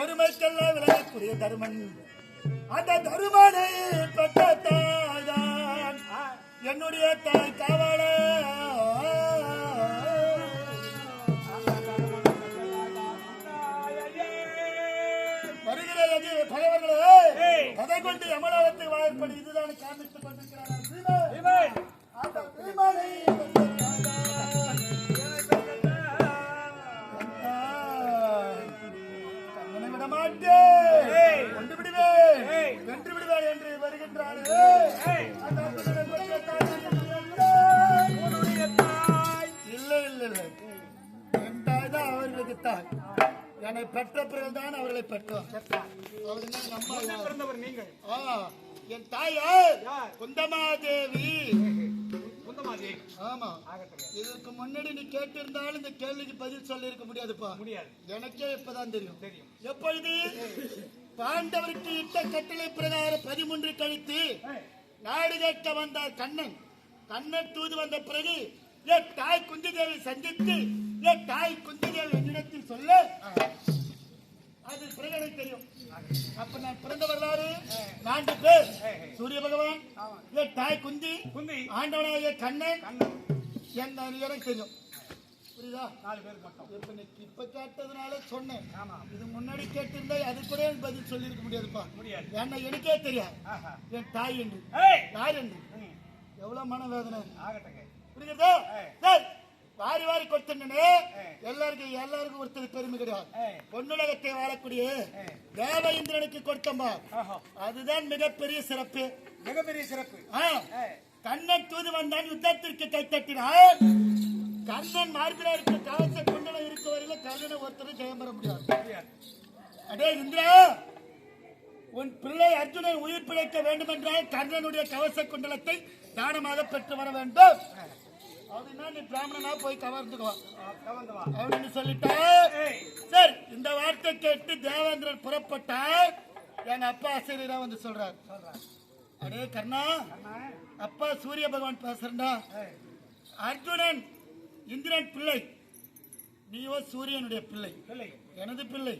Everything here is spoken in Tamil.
பெருமைக்கெல்லாம் விளங்கக்கூடிய தருமன். அந்த தருமனை பெற்ற தாய்தான் என்னுடைய தாய் காவல. வருகிறது பகைவர்களே, கதை கொண்டு அமலாவத்தை வாய்ப்படி இதுதான் காண்பித்துக் கொண்டிருக்கிறார். அந்த பெருமானை கொண்டு விடுவேன், வென்று விடுவேன் என்று வருகின்றார். இல்லை இல்லை இல்லை, என் தாய் தான் அவர்களுக்கு தாய். என்னை பெற்ற பிறகுதான் அவர்களை பெற்றோம். நீங்கள் என் தாயா குந்தமாதேவி. ஆமா, இதற்கு முன்னாடி நீ கேட்டிருந்தாலும் இந்த கேள்விக்கு பதில் சொல்லி இருக்க முடியாதுப்பா. முடியாது, எனக்கே இப்பதான் தெரியும். எப்பொழுது பாண்டவருக்கு இட்ட கட்டளை பிரகாரம் 13 கழித்து நாடு கேட்க வந்தார் கண்ணன். கண்ணன் தூது வந்த பிறகு என் தாய் குந்தி தேவி சந்தித்து என் தாய் குந்தி தேவி என்னிடத்தில் சொல்ல அது பிறகு தெரியும். அப்ப நான் பிறந்த வரலாறு 4 பேர். சூரிய பகவான், என் தாய் குந்தி, ஆண்டவனாகிய கண்ணன், எனக்கு தெரியும். புரியுதா? 4 பேர் மட்டும். இப்ப கேட்டதுனால சொன்னேன். இது முன்னாடி கேட்டிருந்தா அது கூட பதில் சொல்லி இருக்க முடியாதுப்பா. ஏன்னா எனக்கே தெரியாது என் தாய் என்று யார் என்று. எவ்வளவு மனவேதனை. புரியுதா? வாரி வாரி கொடுத்தே எல்லாருக்கும் ஒருத்தர் பெருமை கிடையாது. பொன்னுலகத்தை வாழக்கூடிய தேவேந்திரனுக்கு கொடுத்தம்பா, அதுதான் மிகப்பெரிய சிறப்பு. மிகப்பெரிய சிறப்பு. கண்ணன் தூது வந்தான், யுத்தத்திற்கு கைத்தட்டினார். கண்ணன் மார்பிலாருக்கு கவச குண்டலம் இருக்க வரையில கண்ணனை ஒருத்தர் ஜெயம் பெற முடியாது. அடே இந்திரா, உன் பிள்ளை அர்ஜுனன் உயிர் பிழைக்க வேண்டும் என்றால் கண்ணனுடைய கவச குண்டலத்தை தானமாக பெற்று வர வேண்டும். அப்படின்னா நீ பிராமணனா போய் கவர்ந்துக்குவா அப்படின்னு சொல்லிட்டா. சரி, இந்த வார்த்தை கேட்டு தேவேந்திரன் புறப்பட்டார். எங்க அப்பா ஆசிரியரா வந்து சொல்றார், அடே கர்ணா, அப்பா சூரிய பகவான் பேசுறா. அர்ஜுனன் இந்திரன் பிள்ளை, நீயோ சூரியனுடைய பிள்ளை, எனது பிள்ளை.